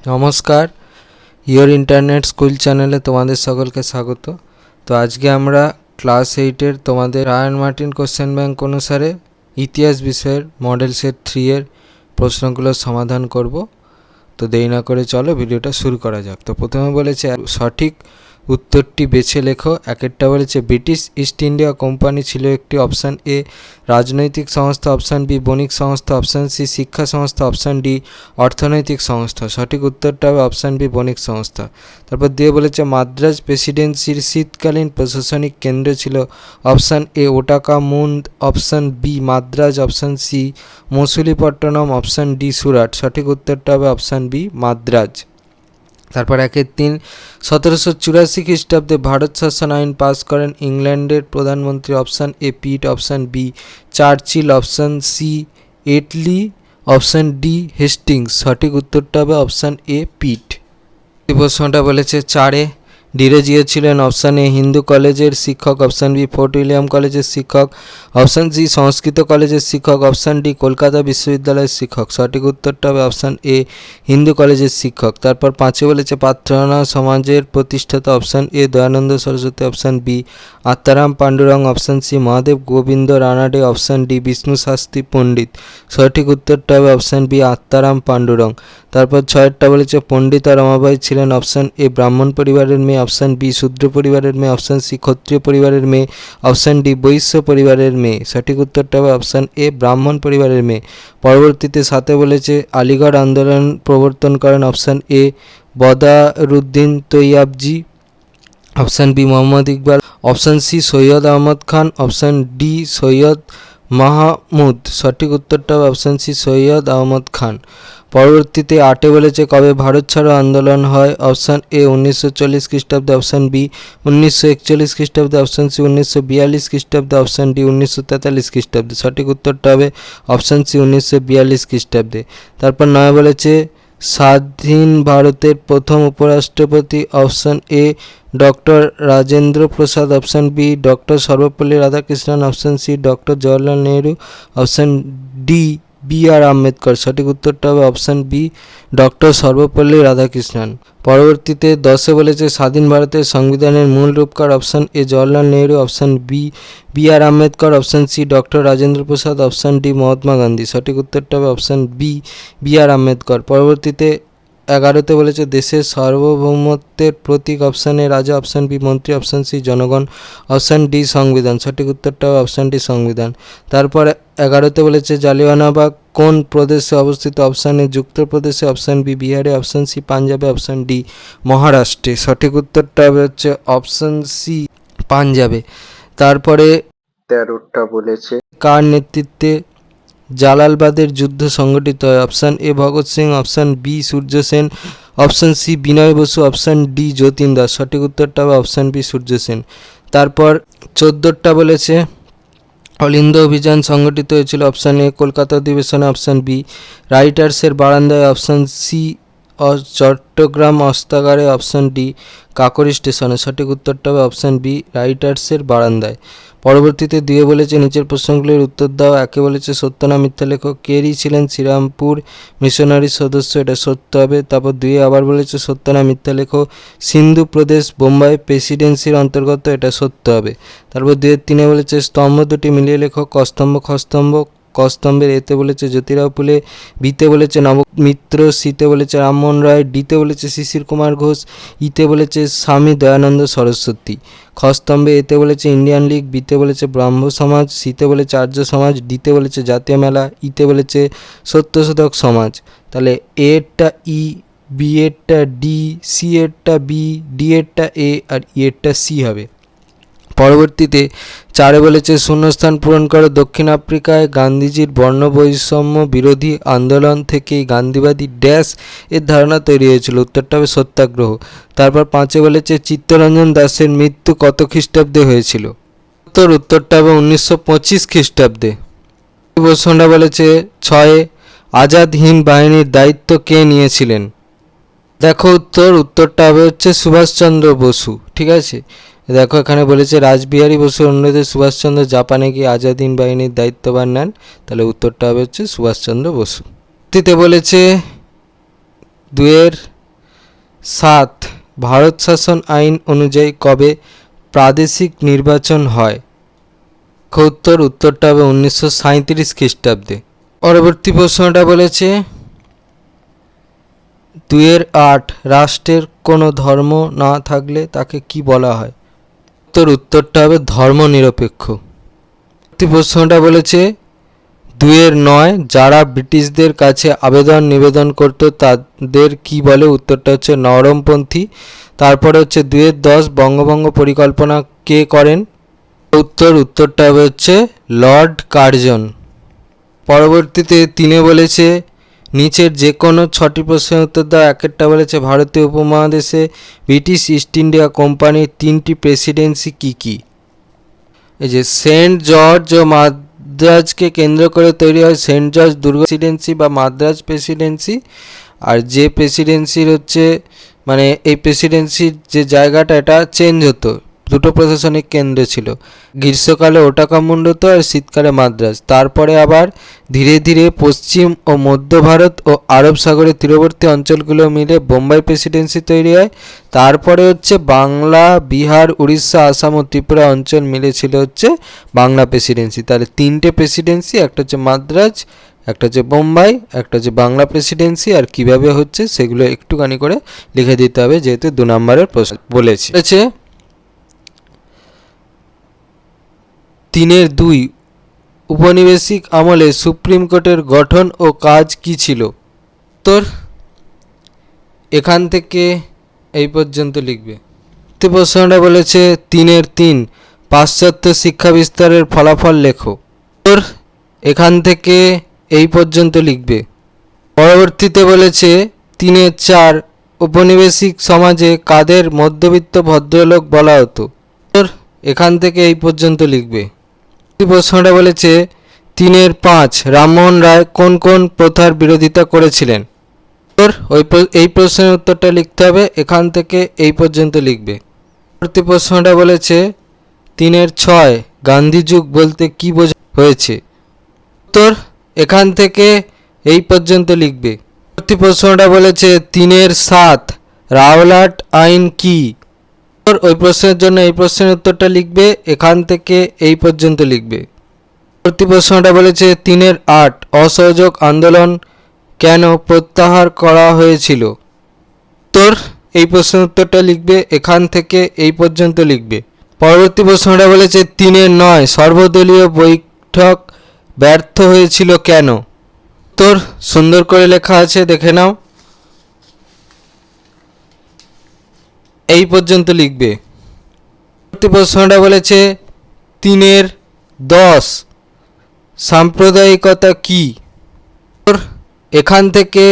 নমস্কার, your internet school চ্যানেলে তোমাদের সকলকে স্বাগত। তো আজকে আমরা ক্লাস 8-এর তোমাদের রায়ান মার্টিন কোশ্চেন ব্যাংক অনুসারে ইতিহাস বিষয়ের মডেল সেট 3-এর প্রশ্নগুলোর সমাধান করব। তো দেরি না করে চলো ভিডিওটা শুরু করা যাক। তো প্রথমে বলেছে সঠিক উত্তরটি বেছে লেখো। একটা বলেছে ব্রিটিশ ইস্ট ইন্ডিয়া কোম্পানি ছিল একটি, অপশান এ রাজনৈতিক সংস্থা, অপশান বি বণিক সংস্থা, অপশান সি শিক্ষা সংস্থা, অপশান ডি অর্থনৈতিক সংস্থা। সঠিক উত্তরটা হবে অপশান বি বণিক সংস্থা। তারপর দিয়ে বলেছে মাদ্রাজ প্রেসিডেন্সির শীতকালীন প্রশাসনিক কেন্দ্র ছিল, option A Ootacamund, option B Madras, option C Masulipatnam, option D Surat. সঠিক উত্তরটা হবে অপশান বি মাদ্রাজ। তারপর 1-3 1784 খ্রিস্টাব্দে ভারত শাসন আইন পাস করেন ইংল্যান্ডের প্রধানমন্ত্রী, option A Pitt, option B Churchill, option C Attlee, option D Hastings. সঠিক উত্তরটা হবে অপশান এ পিট। এই প্রশ্নটা বলেছে 4-এ ডিরোজিও ছিলেন, অপশান এ হিন্দু কলেজের শিক্ষক, অপশান বি ফোর্ট উইলিয়াম কলেজের শিক্ষক, অপশান সি সংস্কৃত কলেজের শিক্ষক, অপশান ডি কলকাতা বিশ্ববিদ্যালয়ের শিক্ষক। সঠিক উত্তরটা হবে অপশান এ হিন্দু কলেজের শিক্ষক। তারপর 5-এ বলেছে প্রার্থনা সমাজের প্রতিষ্ঠাতা, option A Dayanand Saraswati, option B Atmaram Pandurang, option C Mahadev Govind Ranade, option D Vishnu Shastri Pandit. সঠিক উত্তরটা হবে অপশান বি আত্মারাম পাণ্ডুরং। তারপর 6-এরটা বলেছে পণ্ডিতা রমাবাঈ ছিলেন, অপশান এ ব্রাহ্মণ পরিবারের মেয়ে, অপশান বি শূদ্র পরিবারের মেয়ে, অপশান সি ক্ষত্রিয় পরিবারের মেয়ে, অপশান ডি বৈশ্য পরিবারের মেয়ে। সঠিক উত্তরটা হবে অপশান এ ব্রাহ্মণ পরিবারের মেয়ে। পরবর্তীতে 7-এ বলেছে আলিগড় আন্দোলন প্রবর্তন করেন, option A Badruddin Tyabji, option B Mohammad Iqbal, option C Syed Ahmad Khan, option D Syed Mahmud. সঠিক উত্তরটা হবে অপশান সি সৈয়দ আহমদ খান। পরবর্তীতে 8-এ বলেছে কবে ভারত ছাড়ো আন্দোলন হয়, অপশান এ 1940 খ্রিস্টাব্দে, অপশান বি 1941 খ্রিস্টাব্দে, অপশান সি 1942 খ্রিস্টাব্দে, অপশান ডি 1943 খ্রিস্টাব্দে। সঠিক উত্তরটা হবে অপশান সি 1942 খ্রিস্টাব্দে। তারপর 9 বলেছে স্বাধীন ভারতের প্রথম উপরাষ্ট্রপতি, option A doctor Rajendra Prasad, option B doctor Sarvepalli Radhakrishnan, option C doctor Jawaharlal Nehru, option D B R Ambedkar. সঠিক উত্তরটা হবে option B doctor Sarvepalli Radhakrishnan. পরবর্তীতে 10-এ বলেছে স্বাধীন ভারতের সংবিধানের মূল রূপকার, option A Jawaharlal Nehru, option B B R Ambedkar, option C doctor Rajendra Prasad, option D Mahatma Gandhi. সঠিক উত্তরটা হবে option B B R Ambedkar. পরবর্তীতে 11-তে বলেছে দেশের সার্বভৌমত্বের প্রতীক, অপশান এ রাজা, অপশান বি মন্ত্রী, অপশান সি জনগণ, অপশান ডি সংবিধান। সঠিক উত্তরটা হবে অপশান ডি সংবিধান। তারপর 11-তে বলেছে জালিয়ানওয়ালাবাগ কোন প্রদেশে অবস্থিত, অপশান এ যুক্তপ্রদেশে, অপশান বি বিহারে, অপশান সি পাঞ্জাবে, অপশান ডি মহারাষ্ট্রে। সঠিক উত্তরটা হবে হচ্ছে অপশান সি পাঞ্জাবে। তারপরে 13টা বলেছে কার নেতৃত্বে জালালাবাদের যুদ্ধ সংগঠিত হয়, option A Bhagat Singh, option B Surya Sen, option C Binoy Basu, option D Jatin Das. সঠিক উত্তরটা হবে অপশান বি সূর্য সেন। তারপর 14টা বলেছে অলিন্দ অভিযান সংগঠিত হয়েছিল, অপশান এ কলকাতা অধিবেশনে, অপশান বি রাইটার্সের বারান্দায়, অপশান সি চট্টগ্রাম অস্ত্রাগারে, অপশান ডি কাকরি স্টেশনে। সঠিক উত্তরটা হবে অপশান বি রাইটার্সের বারান্দায়। পরবর্তীতে 2-এ বলেছে নিচের প্রশ্নগুলির উত্তর দাও। 1-এ বলেছে সত্য না মিথ্যা লেখো। কেরি ছিলেন শ্রীরামপুর মিশনারি সদস্য, এটা সত্য হবে। তারপর 2-এ আবার বলেছে সত্য না মিথ্যা লেখো। সিন্ধু প্রদেশ বোম্বাই প্রেসিডেন্সির অন্তর্গত, এটা সত্য হবে। তারপর 2-এর 3-এ বলেছে স্তম্ভ দুটি মিলিয়ে লেখো। কস্তম্ভ খস্তম্ভ। কস্তম্ভের এতে বলেছে জ্যোতিরাও ফুলে, বিতে বলেছে নবমিত্র, সিতে বলেছে রামমোহন রায়, ডিতে বলেছে শিশির কুমার ঘোষ, ইতে বলেছে স্বামী দয়ানন্দ সরস্বতী। খস্তম্ভে এতে বলেছে ইন্ডিয়ান লীগ, বিতে বলেছে ব্রাহ্ম সমাজ, সিতে বলেছে আর্য সমাজ, ডিতে বলেছে জাতীয় মেলা, ইতে বলেছে সত্যশোধক সমাজ। তাহলে এরটা ই, বি এরটা ডি, সি এরটা বি, ডি এরটা এ আর ই এরটা সি হবে। পরবর্তীতে 4-এ বলেছে শূন্যস্থান পূরণ করে। দক্ষিণ আফ্রিকায় গান্ধীজির বর্ণবৈষম্য বিরোধী আন্দোলন থেকেই গান্ধীবাদী ড্যাশ এর ধারণা তৈরি হয়েছিল, উত্তরটা হবে সত্যাগ্রহ। তারপর 5-এ বলেছে চিত্তরঞ্জন দাসের মৃত্যু কত খ্রিস্টাব্দে হয়েছিল, উত্তরটা হবে 1925 খ্রিস্টাব্দে। প্রশ্নটা বলেছে 6-এ আজাদ হিন্দ বাহিনীর দায়িত্ব কে নিয়েছিলেন, দেখো উত্তরটা হবে হচ্ছে সুভাষচন্দ্র বসু। ঠিক আছে, দেখো এখানে বলেছে রাসবিহারী বসুর অনুরোধে সুভাষচন্দ্র জাপানে গিয়ে আজাদ হিন্দ বাহিনীর দায়িত্বভার নেন, তাহলে উত্তরটা হবে হচ্ছে সুভাষচন্দ্র বসু। তে বলেছে 2-এর 7. ভারত শাসন আইন অনুযায়ী কবে প্রাদেশিক নির্বাচন হয়? উত্তরটা হবে 1937 খ্রিস্টাব্দে। পরবর্তী প্রশ্নটা বলেছে 2-8 রাষ্ট্রের কোনো ধর্ম না থাকলে তাকে কি বলা হয়? উত্তরটা হবে ধর্মনিরপেক্ষ। প্রশ্নটা বলেছে 2-9 যারা ব্রিটিশদের কাছে আবেদন নিবেদন করত তাদের কি বলে? উত্তরটা হচ্ছে নরমপন্থী। তারপরে হচ্ছে 2-10 বঙ্গভঙ্গ পরিকল্পনা কে করেন? উত্তরটা হবে হচ্ছে লর্ড কার্জন। পরবর্তীতে 3 বলেছে নিচের যে কোনো 6টি প্রশ্নের উত্তর দাও। একটা বলেছে ভারতীয় উপমহাদেশে ব্রিটিশ ইস্ট ইন্ডিয়া কোম্পানির 3টি প্রেসিডেন্সি কী কী? এই যে সেন্ট জর্জ ও মাদ্রাজকে কেন্দ্র করে তৈরি হয় সেন্ট জর্জ দুর্গ প্রেসিডেন্সি বা মাদ্রাজ প্রেসিডেন্সি। আর যে প্রেসিডেন্সির হচ্ছে মানে এই প্রেসিডেন্সির যে জায়গাটা এটা চেঞ্জ হতো, দুটো প্রশাসনিক কেন্দ্র ছিল, গ্রীষ্মকালে ওটাকামুন্ড হতো আর শীতকালে মাদ্রাজ। তারপরে আবার ধীরে ধীরে পশ্চিম ও মধ্য ভারত ও আরব সাগরের তীরবর্তী অঞ্চলগুলো মিলে বোম্বাই প্রেসিডেন্সি তৈরি হয়। তারপরে হচ্ছে বাংলা, বিহার, উড়িষ্যা, আসাম ও ত্রিপুরা অঞ্চল মিলেছিল হচ্ছে বাংলা প্রেসিডেন্সি। তাহলে 3টে প্রেসিডেন্সি, একটা হচ্ছে মাদ্রাজ, একটা হচ্ছে বোম্বাই, একটা হচ্ছে বাংলা প্রেসিডেন্সি। আর কিভাবে হচ্ছে সেগুলো একটুখানি করে লিখে দিতে হবে, যেহেতু 2 নম্বরের প্রশ্ন বলেছে। 3-2 উপনিবেশিক আমলে সুপ্রিম কোর্টের গঠন ও কাজ কি ছিল? উত্তর এখান থেকে এই পর্যন্ত লিখবে। প্রশ্নটা বলেছে 3-3 পাশ্চাত্য শিক্ষা বিস্তারের ফলাফল লেখো। উত্তর এখান থেকে এই পর্যন্ত লিখবে। পরবর্তীতে বলেছে 3-4 উপনিবেশিক সমাজে কাদের মধ্যবিত্ত ভদ্রলোক বলা হতো? উত্তর এখান থেকে এই পর্যন্ত লিখবে। প্রশ্নটা বলেছে 3-5 রামমোহন রায় কোন কোন প্রথার বিরোধিতা করেছিলেন? উত্তর এই প্রশ্নের উত্তরটা লিখতে হবে, এখান থেকে এই পর্যন্ত লিখবে। পরবর্তী প্রশ্নটা বলেছে 3-6 গান্ধী যুগ বলতে কি বোঝা হয়েছে? উত্তর এখান থেকে এই পর্যন্ত লিখবে। পরবর্তী প্রশ্নটা বলেছে 3-7 রাওলাট আইন কি? ওই প্রশ্নের জন্য এই প্রশ্নের উত্তরটা লিখবে, এখান থেকে এই পর্যন্ত লিখবে। পরবর্তী প্রশ্নটা বলেছে 3-8 অসহযোগ আন্দোলন কেন প্রত্যাহার করা হয়েছিল? উত্তর এই প্রশ্নের উত্তরটা লিখবে, এখান থেকে এই পর্যন্ত লিখবে। পরবর্তী প্রশ্নটা বলেছে 3-9 সর্বদলীয় বৈঠক ব্যর্থ হয়েছিল কেন? উত্তর সুন্দর করে লেখা আছে, দেখে নাও, এই পর্যন্ত লিখবে। পরবর্তী প্রশ্নটা বলেছে 3-10 সাম্প্রদায়িকতা কি? এখান থেকে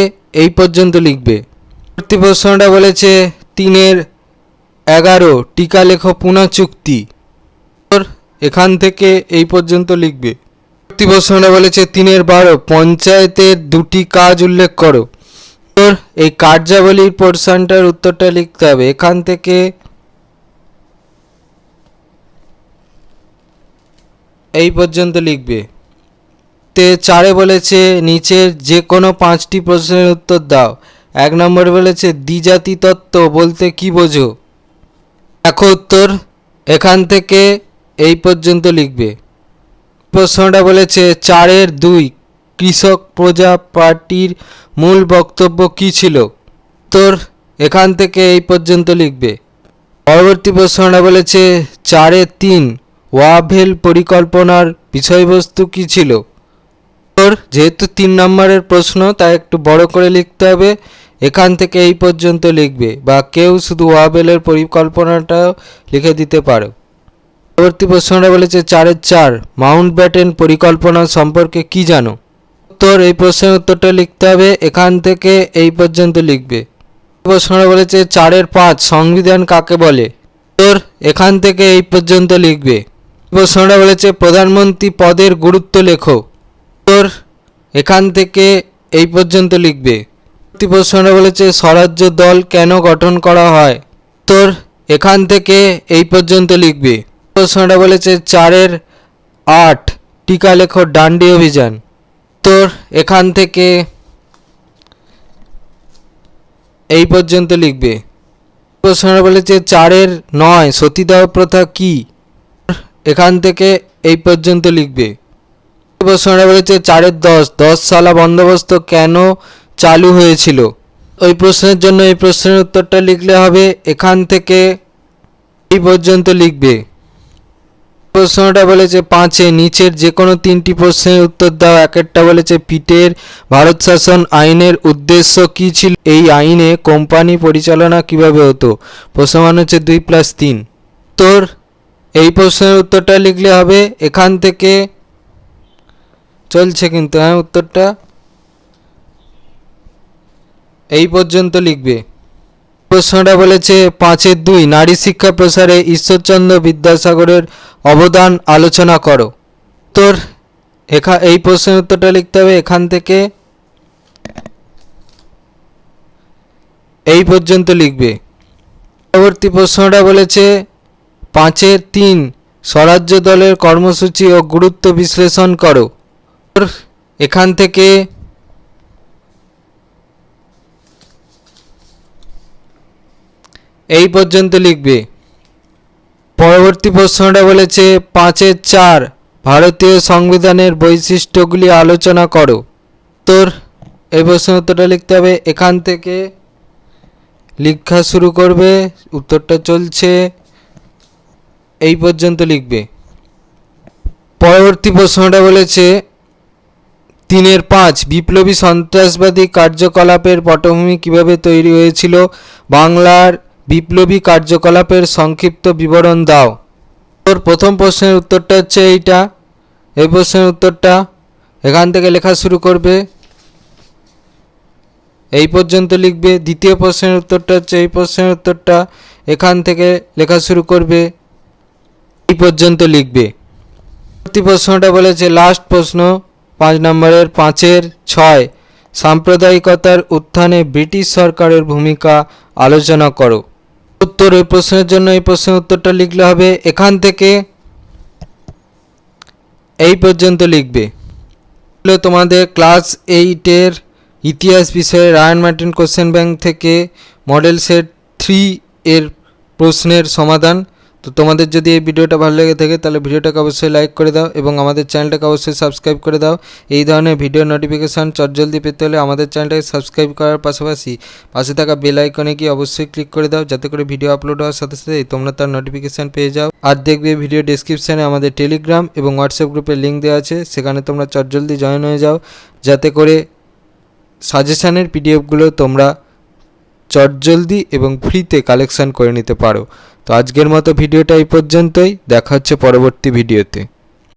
এই পর্যন্ত লিখবে। পরবর্তী প্রশ্নটা বলেছে 3-11 টিকা লেখো পুনা চুক্তি। এখান থেকে এই পর্যন্ত লিখবে। পরবর্তী প্রশ্নটা বলেছে 3-12 পঞ্চায়েতের 2টি কাজ উল্লেখ করো। এই কার্যাবলীর পোর্শনটার উত্তরটা লিখতে হবে, এখান থেকে এই পর্যন্ত লিখবে। 4 বলেছে নিচের যে কোনো 5টি প্রশ্নের উত্তর দাও। 1 নম্বর বলেছে দ্বিজাতি তত্ত্ব বলতে কি বোঝো? দেখো উত্তর, এখান থেকে এই পর্যন্ত লিখবে। প্রশ্নটা বলেছে 4-2 কৃষক প্রজা পার্টির মূল বক্তব্য কি ছিল? উত্তর এখান থেকে এই পর্যন্ত লিখবে। পরবর্তী প্রশ্নটা বলেছে 4-3 ওয়াভেল পরিকল্পনার বিষয়বস্তু কি ছিল? উত্তর যেহেতু 3 নম্বরের প্রশ্ন তাই একটু বড় করে লিখতে হবে, এখান থেকে এই পর্যন্ত লিখবে, বা কেউ শুধু ওয়াভেলের পরিকল্পনাটাও লিখে দিতে পারো। পরবর্তী প্রশ্নটা বলেছে 4-4 মাউন্টব্যাটেন পরিকল্পনা সম্পর্কে কি জানো? উত্তর এই প্রশ্নের উত্তরটা লিখতে হবে, এখান থেকে এই পর্যন্ত লিখবে। প্রশ্নটা বলেছে 4-5 সংবিধান কাকে বলে? উত্তর এখান থেকে এই পর্যন্ত লিখবে। প্রশ্নটা বলেছে প্রধানমন্ত্রী পদের গুরুত্ব লেখো। উত্তর এখান থেকে এই পর্যন্ত লিখবে। প্রশ্নটা বলেছে স্বরাজ্য দল কেন গঠন করা হয়? উত্তর এখান থেকে এই পর্যন্ত লিখবে। প্রশ্নটা বলেছে 4-8 টিকা লেখো ডান্ডি অভিযান। উত্তর এখান থেকে এই পর্যন্ত লিখবে। প্রশ্নটা বলেছে 4-এর 9 সতীদাহ প্রথা কি, এখান থেকে এই পর্যন্ত লিখবে। প্রশ্নটা বলেছে 4-এর 10 সালা বন্দোবস্ত কেন চালু হয়েছিল, ওই প্রশ্নের জন্য এই প্রশ্নের উত্তরটা লিখলে হবে, এখান থেকে এই পর্যন্ত লিখবে। প্রশ্নটা বলেছে 5-এ নিচের যে কোনো 3টি প্রশ্নের উত্তর দাও। একটা বলেছে পিটের ভারত শাসন আইনের উদ্দেশ্য কি ছিল, এই আইনে কোম্পানি পরিচালনা কিভাবে হতো। প্রশ্ন মান হচ্ছে 2+3। তোর এই প্রশ্নের উত্তরটা লিখলে হবে, এখান থেকে চলছে কিন্তু উত্তরটা এই পর্যন্ত লিখবে। প্রশ্নটা বলেছে 5-এর 2 নারী শিক্ষা প্রসারে ঈশ্বরচন্দ্র বিদ্যাসাগরের অবদান আলোচনা করো। তোর এই প্রশ্নের উত্তরটা লিখতে হবে, এখান থেকে এই পর্যন্ত লিখবে। পরবর্তী প্রশ্নটা বলেছে 5-এর 3 স্বরাজ্য দলের কর্মসূচি ও গুরুত্ব বিশ্লেষণ করো। এখান থেকে এই পর্যন্ত লিখবে। পরবর্তী প্রশ্নটা বলেছে 5-এর 4 ভারতীয় সংবিধানের বৈশিষ্ট্যগুলি আলোচনা করো। তোর এই প্রশ্নের উত্তরটা লিখতে হবে, এখান থেকে লেখা শুরু করবে, উত্তরটা চলছে এই পর্যন্ত লিখবে। পরবর্তী প্রশ্নটা বলেছে 3-এর 5 বিপ্লবী সন্ত্রাসবাদী কার্যকলাপের পটভূমি কিভাবে তৈরি হয়েছিল, বাংলার বিপ্লবী কার্যকলাপের সংক্ষিপ্ত বিবরণ দাও। তোর প্রথম প্রশ্নের উত্তরটা হচ্ছে এইটা, এই প্রশ্নের উত্তরটা এখান থেকে লেখা শুরু করবে, এই পর্যন্ত লিখবে। দ্বিতীয় প্রশ্নের উত্তরটা হচ্ছে এই প্রশ্নের উত্তরটা, এখান থেকে লেখা শুরু করবে, এই পর্যন্ত লিখবে। পরবর্তী প্রশ্নটা বলেছে লাস্ট প্রশ্ন 5 নম্বরের 5-এর 6 সাম্প্রদায়িকতার উত্থানে ব্রিটিশ সরকারের ভূমিকা আলোচনা করো। উত্তর এই প্রশ্নের জন্য এই প্রশ্নের উত্তরটা লিখলে হবে, এখান থেকে এই পর্যন্ত লিখবে। তোমাদের ক্লাস 8-এর ইতিহাস বিষয়ে রায়ান মার্টিন কোশ্চেন ব্যাংক থেকে মডেল সেট 3 এর প্রশ্নের সমাধান। তো তোমাদের যদি এই ভিডিওটা ভালো লেগে থাকে তাহলে ভিডিওটাকে অবশ্যই লাইক করে দাও এবং আমাদের চ্যানেলটাকে অবশ্যই সাবস্ক্রাইব করে দাও। এই ধরনের ভিডিও নোটিফিকেশান চটজলদি পেতে হলে আমাদের চ্যানেলটাকে সাবস্ক্রাইব করার পাশাপাশি পাশে থাকা বেল আইকনে গিয়ে অবশ্যই ক্লিক করে দাও, যাতে করে ভিডিও আপলোড হওয়ার সাথে সাথেই তোমরা তার নোটিফিকেশান পেয়ে যাও। আর দেখবে ভিডিও ডেসক্রিপশানে আমাদের টেলিগ্রাম এবং হোয়াটসঅ্যাপ গ্রুপের লিঙ্ক দেওয়া আছে, সেখানে তোমরা চটজলদি জয়েন হয়ে যাও, যাতে করে সাজেশানের পিডিএফগুলো তোমরা চটজলদি এবং ফ্রিতে কালেকশান করে নিতে পারো। তো আজকের মতো ভিডিওটা এই পর্যন্তই, দেখা হচ্ছে পরবর্তী ভিডিওতে।